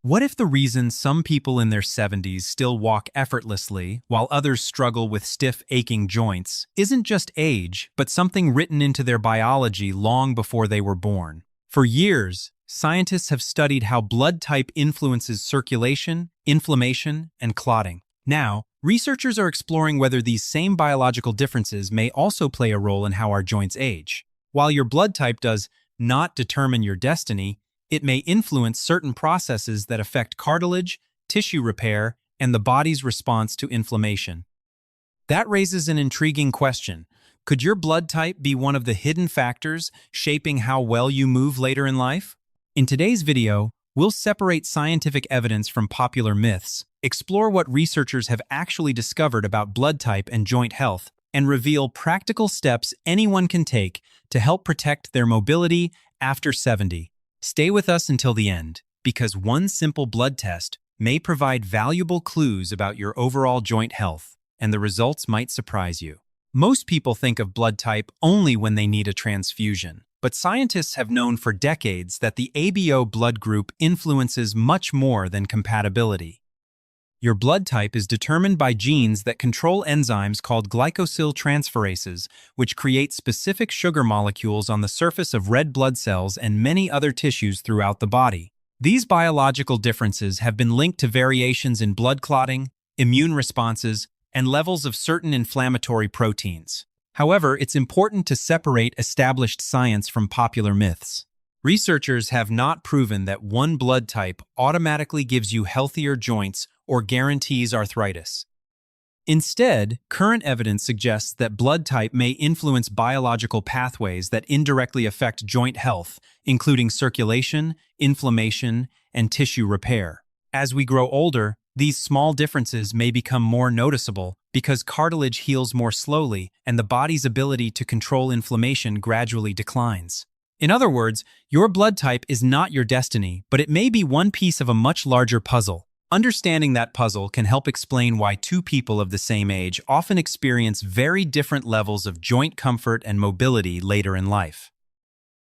What if the reason some people in their 70s still walk effortlessly while others struggle with stiff, aching joints isn't just age, but something written into their biology long before they were born? For years, scientists have studied how blood type influences circulation, inflammation, and clotting. Now, researchers are exploring whether these same biological differences may also play a role in how our joints age. While your blood type does not determine your destiny, it may influence certain processes that affect cartilage, tissue repair, and the body's response to inflammation. That raises an intriguing question. Could your blood type be one of the hidden factors shaping how well you move later in life? In today's video, we'll separate scientific evidence from popular myths, explore what researchers have actually discovered about blood type and joint health, and reveal practical steps anyone can take to help protect their mobility after 70. Stay with us until the end, because one simple blood test may provide valuable clues about your overall joint health, and the results might surprise you. Most people think of blood type only when they need a transfusion, but scientists have known for decades that the ABO blood group influences much more than compatibility. Your blood type is determined by genes that control enzymes called glycosyltransferases, which create specific sugar molecules on the surface of red blood cells and many other tissues throughout the body. These biological differences have been linked to variations in blood clotting, immune responses, and levels of certain inflammatory proteins. However, it's important to separate established science from popular myths. Researchers have not proven that one blood type automatically gives you healthier joints or guarantees arthritis. Instead, current evidence suggests that blood type may influence biological pathways that indirectly affect joint health, including circulation, inflammation, and tissue repair. As we grow older, these small differences may become more noticeable because cartilage heals more slowly and the body's ability to control inflammation gradually declines. In other words, your blood type is not your destiny, but it may be one piece of a much larger puzzle. Understanding that puzzle can help explain why two people of the same age often experience very different levels of joint comfort and mobility later in life.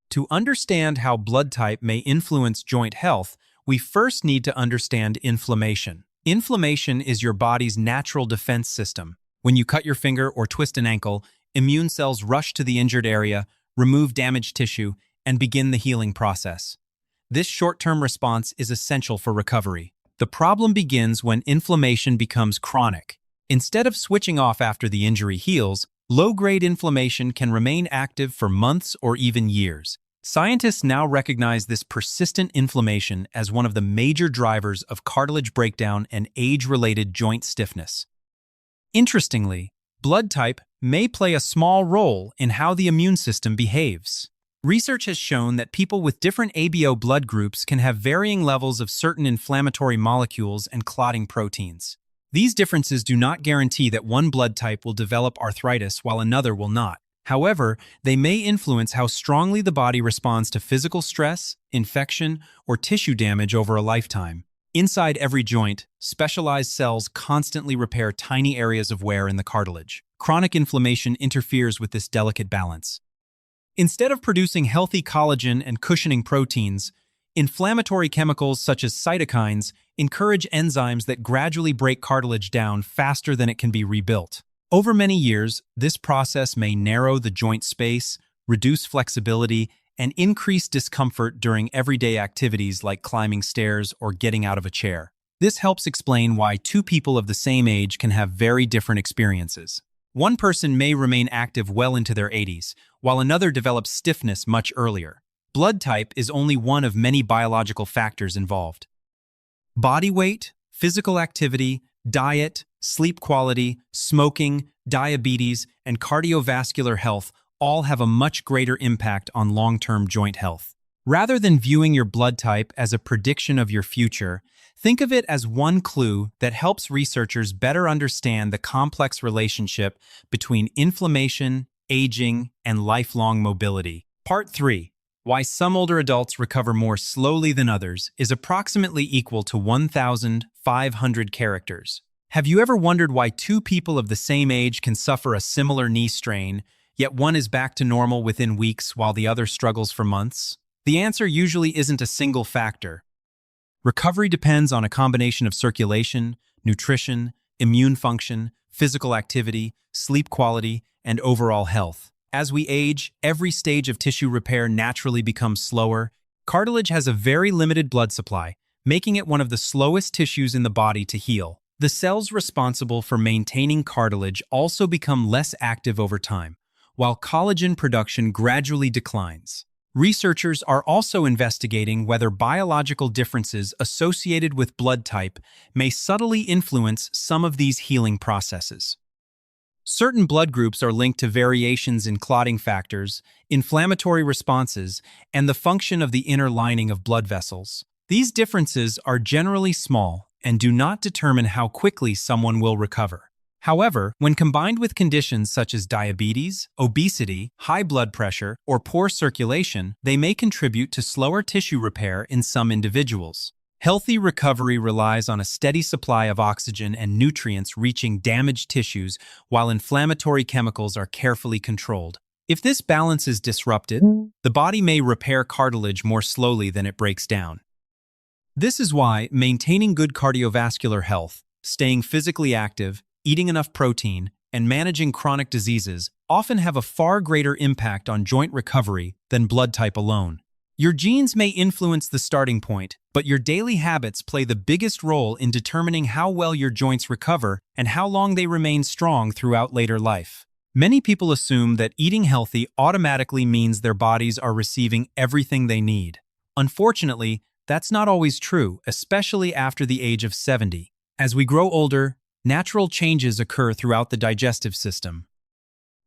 To understand how blood type may influence joint health, we first need to understand inflammation. Inflammation is your body's natural defense system. When you cut your finger or twist an ankle, immune cells rush to the injured area, remove damaged tissue, and begin the healing process. This short-term response is essential for recovery. The problem begins when inflammation becomes chronic. Instead of switching off after the injury heals, low-grade inflammation can remain active for months or even years. Scientists now recognize this persistent inflammation as one of the major drivers of cartilage breakdown and age-related joint stiffness. Interestingly, blood type may play a small role in how the immune system behaves. Research has shown that people with different ABO blood groups can have varying levels of certain inflammatory molecules and clotting proteins. These differences do not guarantee that one blood type will develop arthritis while another will not. However, they may influence how strongly the body responds to physical stress, infection, or tissue damage over a lifetime. Inside every joint, specialized cells constantly repair tiny areas of wear in the cartilage. Chronic inflammation interferes with this delicate balance. Instead of producing healthy collagen and cushioning proteins, inflammatory chemicals such as cytokines encourage enzymes that gradually break cartilage down faster than it can be rebuilt. Over many years, this process may narrow the joint space, reduce flexibility, and increase discomfort during everyday activities like climbing stairs or getting out of a chair. This helps explain why two people of the same age can have very different experiences. One person may remain active well into their 80s, while another develops stiffness much earlier. Blood type is only one of many biological factors involved. Body weight, physical activity, diet, sleep quality, smoking, diabetes, and cardiovascular health all have a much greater impact on long-term joint health. Rather than viewing your blood type as a prediction of your future, think of it as one clue that helps researchers better understand the complex relationship between inflammation, aging, and lifelong mobility. Part 3. Why some older adults recover more slowly than others is approximately equal to 1,500 characters. Have you ever wondered why two people of the same age can suffer a similar knee strain, yet one is back to normal within weeks while the other struggles for months? The answer usually isn't a single factor. Recovery depends on a combination of circulation, nutrition, immune function, physical activity, sleep quality, and overall health. As we age, every stage of tissue repair naturally becomes slower. Cartilage has a very limited blood supply, making it one of the slowest tissues in the body to heal. The cells responsible for maintaining cartilage also become less active over time, while collagen production gradually declines. Researchers are also investigating whether biological differences associated with blood type may subtly influence some of these healing processes. Certain blood groups are linked to variations in clotting factors, inflammatory responses, and the function of the inner lining of blood vessels. These differences are generally small and do not determine how quickly someone will recover. However, when combined with conditions such as diabetes, obesity, high blood pressure, or poor circulation, they may contribute to slower tissue repair in some individuals. Healthy recovery relies on a steady supply of oxygen and nutrients reaching damaged tissues, while inflammatory chemicals are carefully controlled. If this balance is disrupted, the body may repair cartilage more slowly than it breaks down. This is why maintaining good cardiovascular health, staying physically active, eating enough protein, and managing chronic diseases often have a far greater impact on joint recovery than blood type alone. Your genes may influence the starting point, but your daily habits play the biggest role in determining how well your joints recover and how long they remain strong throughout later life. Many people assume that eating healthy automatically means their bodies are receiving everything they need. Unfortunately, that's not always true, especially after the age of 70. As we grow older, natural changes occur throughout the digestive system.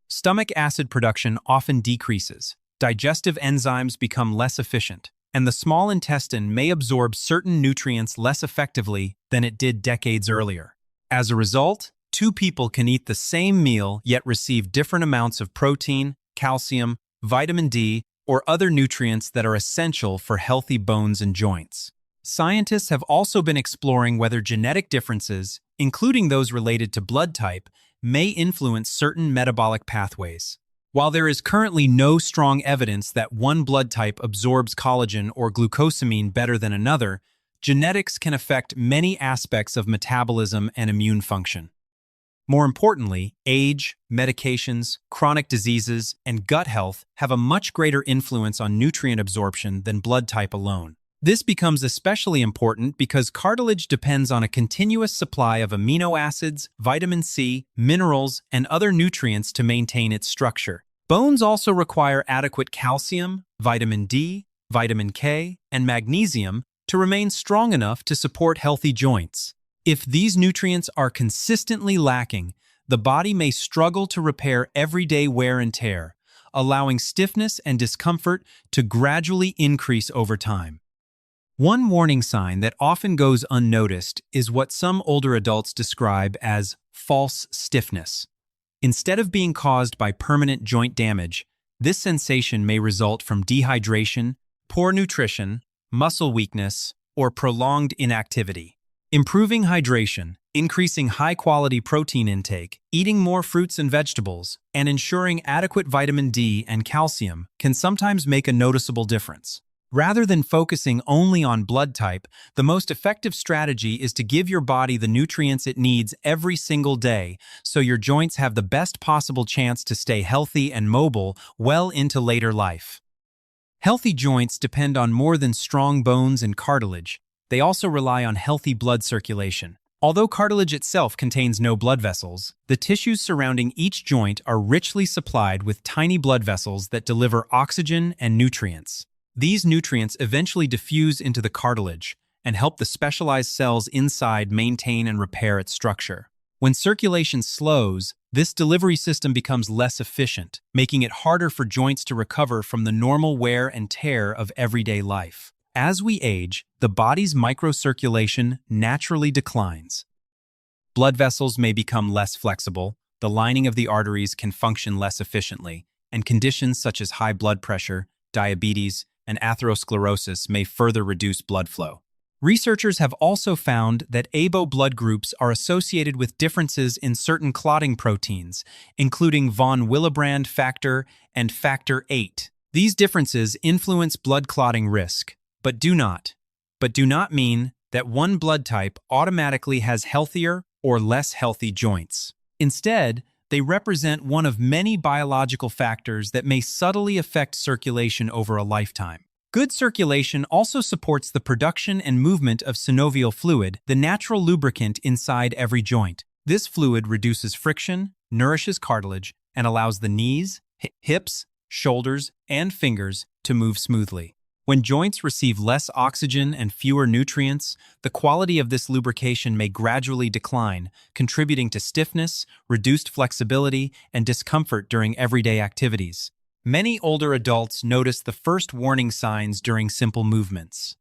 Stomach acid production often decreases. Digestive enzymes become less efficient, and the small intestine may absorb certain nutrients less effectively than it did decades earlier. As a result, two people can eat the same meal yet receive different amounts of protein, calcium, vitamin D, or other nutrients that are essential for healthy bones and joints. Scientists have also been exploring whether genetic differences, including those related to blood type, may influence certain metabolic pathways. While there is currently no strong evidence that one blood type absorbs collagen or glucosamine better than another, genetics can affect many aspects of metabolism and immune function. More importantly, age, medications, chronic diseases, and gut health have a much greater influence on nutrient absorption than blood type alone. This becomes especially important because cartilage depends on a continuous supply of amino acids, vitamin C, minerals, and other nutrients to maintain its structure. Bones also require adequate calcium, vitamin D, vitamin K, and magnesium to remain strong enough to support healthy joints. If these nutrients are consistently lacking, the body may struggle to repair everyday wear and tear, allowing stiffness and discomfort to gradually increase over time. One warning sign that often goes unnoticed is what some older adults describe as false stiffness. Instead of being caused by permanent joint damage, this sensation may result from dehydration, poor nutrition, muscle weakness, or prolonged inactivity. Improving hydration, increasing high-quality protein intake, eating more fruits and vegetables, and ensuring adequate vitamin D and calcium can sometimes make a noticeable difference. Rather than focusing only on blood type, the most effective strategy is to give your body the nutrients it needs every single day so your joints have the best possible chance to stay healthy and mobile well into later life. Healthy joints depend on more than strong bones and cartilage. They also rely on healthy blood circulation. Although cartilage itself contains no blood vessels, the tissues surrounding each joint are richly supplied with tiny blood vessels that deliver oxygen and nutrients. These nutrients eventually diffuse into the cartilage and help the specialized cells inside maintain and repair its structure. When circulation slows, this delivery system becomes less efficient, making it harder for joints to recover from the normal wear and tear of everyday life. As we age, the body's microcirculation naturally declines. Blood vessels may become less flexible, the lining of the arteries can function less efficiently, and conditions such as high blood pressure, diabetes, and atherosclerosis may further reduce blood flow. Researchers have also found that ABO blood groups are associated with differences in certain clotting proteins, including von Willebrand factor and factor VIII. These differences influence blood clotting risk, but do not, but do not mean that one blood type automatically has healthier or less healthy joints. Instead, they represent one of many biological factors that may subtly affect circulation over a lifetime. Good circulation also supports the production and movement of synovial fluid, the natural lubricant inside every joint. This fluid reduces friction, nourishes cartilage, and allows the knees, hips, shoulders, and fingers to move smoothly. When joints receive less oxygen and fewer nutrients, the quality of this lubrication may gradually decline, contributing to stiffness, reduced flexibility, and discomfort during everyday activities. Many older adults notice the first warning signs during simple movements.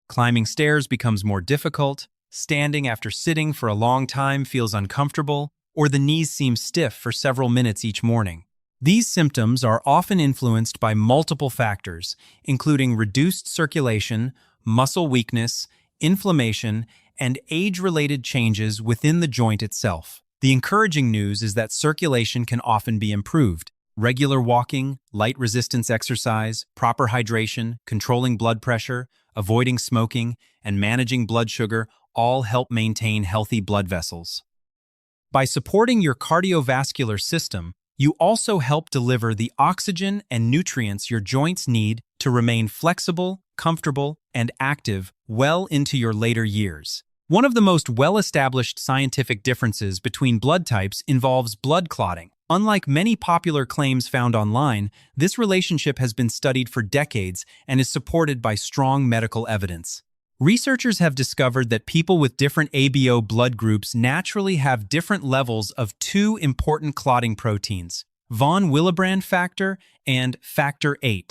Climbing stairs becomes more difficult, standing after sitting for a long time feels uncomfortable, or the knees seem stiff for several minutes each morning. These symptoms are often influenced by multiple factors, including reduced circulation, muscle weakness, inflammation, and age-related changes within the joint itself. The encouraging news is that circulation can often be improved. Regular walking, light resistance exercise, proper hydration, controlling blood pressure, avoiding smoking, and managing blood sugar all help maintain healthy blood vessels. By supporting your cardiovascular system, you also help deliver the oxygen and nutrients your joints need to remain flexible, comfortable, and active well into your later years. One of the most well-established scientific differences between blood types involves blood clotting. Unlike many popular claims found online, this relationship has been studied for decades and is supported by strong medical evidence. Researchers have discovered that people with different ABO blood groups naturally have different levels of two important clotting proteins, von Willebrand factor and factor VIII.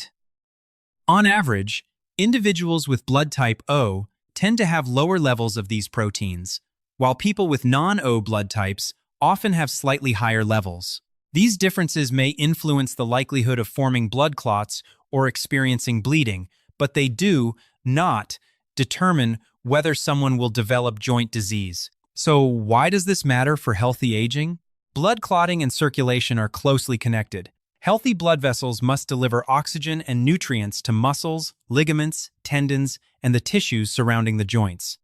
On average, individuals with blood type O tend to have lower levels of these proteins, while people with non-O blood types often have slightly higher levels. These differences may influence the likelihood of forming blood clots or experiencing bleeding, but they do not determine whether someone will develop joint disease. So why does this matter for healthy aging? Blood clotting and circulation are closely connected. Healthy blood vessels must deliver oxygen and nutrients to muscles, ligaments, tendons, and the tissues surrounding the joints.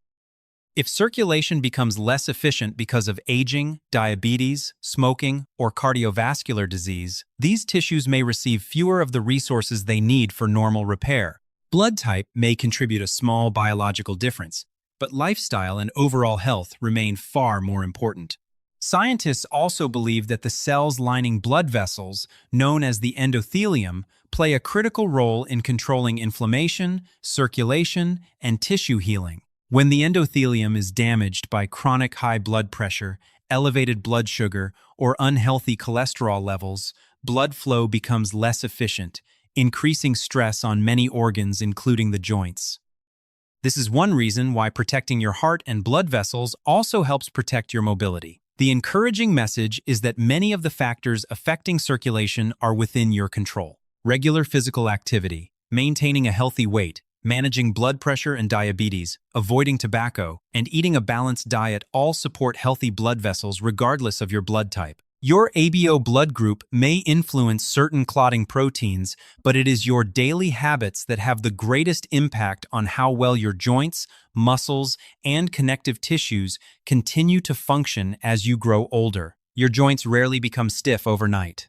If circulation becomes less efficient because of aging, diabetes, smoking, or cardiovascular disease, these tissues may receive fewer of the resources they need for normal repair. Blood type may contribute a small biological difference, but lifestyle and overall health remain far more important. Scientists also believe that the cells lining blood vessels, known as the endothelium, play a critical role in controlling inflammation, circulation, and tissue healing. When the endothelium is damaged by chronic high blood pressure, elevated blood sugar, or unhealthy cholesterol levels, blood flow becomes less efficient, increasing stress on many organs, including the joints. This is one reason why protecting your heart and blood vessels also helps protect your mobility. The encouraging message is that many of the factors affecting circulation are within your control. Regular physical activity, maintaining a healthy weight, managing blood pressure and diabetes, avoiding tobacco, and eating a balanced diet all support healthy blood vessels regardless of your blood type. Your ABO blood group may influence certain clotting proteins, but it is your daily habits that have the greatest impact on how well your joints, muscles, and connective tissues continue to function as you grow older. Your joints rarely become stiff overnight.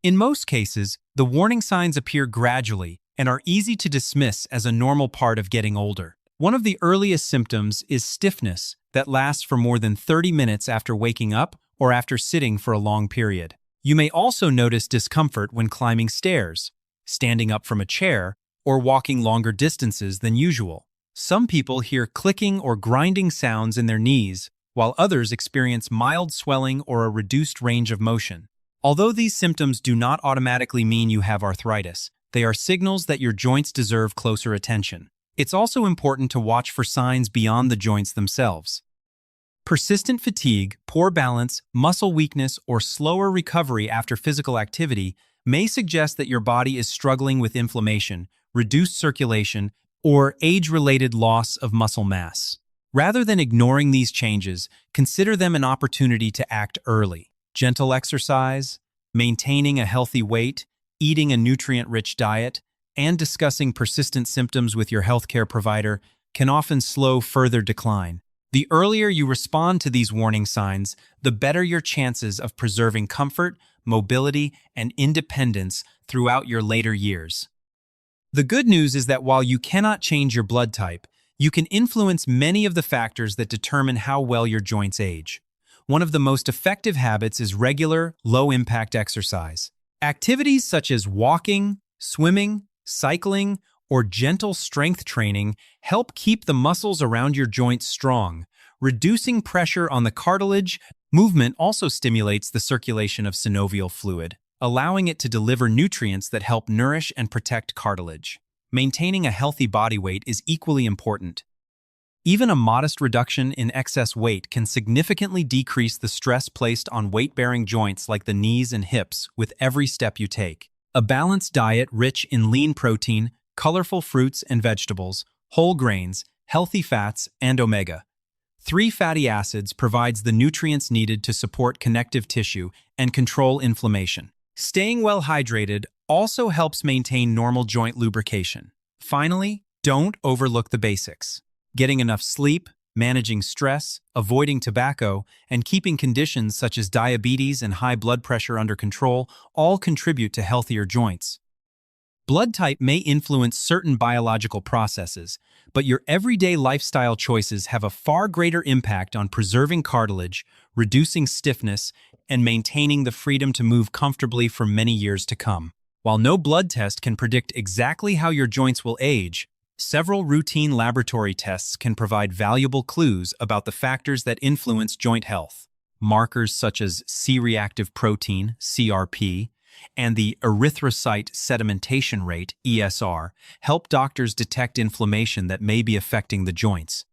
In most cases, the warning signs appear gradually and are easy to dismiss as a normal part of getting older. One of the earliest symptoms is stiffness that lasts for more than 30 minutes after waking up or after sitting for a long period. You may also notice discomfort when climbing stairs, standing up from a chair, or walking longer distances than usual. Some people hear clicking or grinding sounds in their knees, while others experience mild swelling or a reduced range of motion. Although these symptoms do not automatically mean you have arthritis, they are signals that your joints deserve closer attention. It's also important to watch for signs beyond the joints themselves. Persistent fatigue, poor balance, muscle weakness, or slower recovery after physical activity may suggest that your body is struggling with inflammation, reduced circulation, or age-related loss of muscle mass. Rather than ignoring these changes, consider them an opportunity to act early. Gentle exercise, maintaining a healthy weight, eating a nutrient-rich diet, and discussing persistent symptoms with your healthcare provider can often slow further decline. The earlier you respond to these warning signs, the better your chances of preserving comfort, mobility, and independence throughout your later years. The good news is that while you cannot change your blood type, you can influence many of the factors that determine how well your joints age. One of the most effective habits is regular, low-impact exercise. Activities such as walking, swimming, cycling, or gentle strength training help keep the muscles around your joints strong, reducing pressure on the cartilage. Movement also stimulates the circulation of synovial fluid, allowing it to deliver nutrients that help nourish and protect cartilage. Maintaining a healthy body weight is equally important. Even a modest reduction in excess weight can significantly decrease the stress placed on weight-bearing joints like the knees and hips with every step you take. A balanced diet rich in lean protein, colorful fruits and vegetables, whole grains, healthy fats, and omega-3 fatty acids provides the nutrients needed to support connective tissue and control inflammation. Staying well hydrated also helps maintain normal joint lubrication. Finally, don't overlook the basics. Getting enough sleep, managing stress, avoiding tobacco, and keeping conditions such as diabetes and high blood pressure under control all contribute to healthier joints. Blood type may influence certain biological processes, but your everyday lifestyle choices have a far greater impact on preserving cartilage, reducing stiffness, and maintaining the freedom to move comfortably for many years to come. While no blood test can predict exactly how your joints will age, several routine laboratory tests can provide valuable clues about the factors that influence joint health. Markers such as C-reactive protein, CRP, and the erythrocyte sedimentation rate, ESR, help doctors detect inflammation that may be affecting the joints.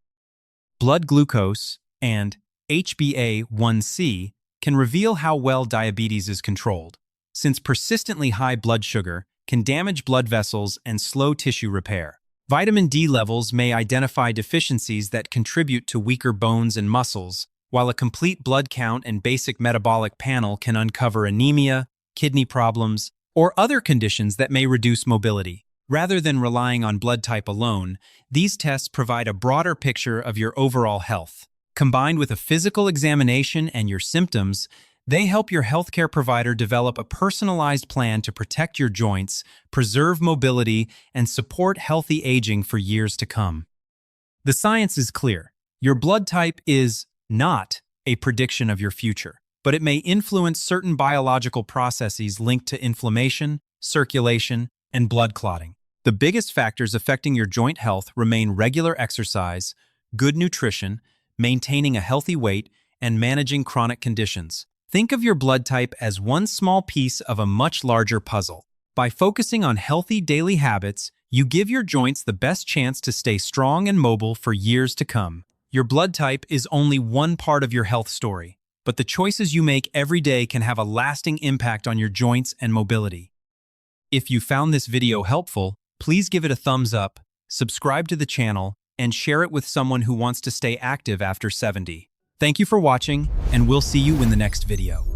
Blood glucose and HbA1c can reveal how well diabetes is controlled, since persistently high blood sugar can damage blood vessels and slow tissue repair. Vitamin D levels may identify deficiencies that contribute to weaker bones and muscles, while a complete blood count and basic metabolic panel can uncover anemia, kidney problems, or other conditions that may reduce mobility. Rather than relying on blood type alone, these tests provide a broader picture of your overall health. Combined with a physical examination and your symptoms, they help your healthcare provider develop a personalized plan to protect your joints, preserve mobility, and support healthy aging for years to come. The science is clear. Your blood type is not a prediction of your future, but it may influence certain biological processes linked to inflammation, circulation, and blood clotting. The biggest factors affecting your joint health remain regular exercise, good nutrition, maintaining a healthy weight, and managing chronic conditions. Think of your blood type as one small piece of a much larger puzzle. By focusing on healthy daily habits, you give your joints the best chance to stay strong and mobile for years to come. Your blood type is only one part of your health story, but the choices you make every day can have a lasting impact on your joints and mobility. If you found this video helpful, please give it a thumbs up, subscribe to the channel, and share it with someone who wants to stay active after 70. Thank you for watching, and we'll see you in the next video.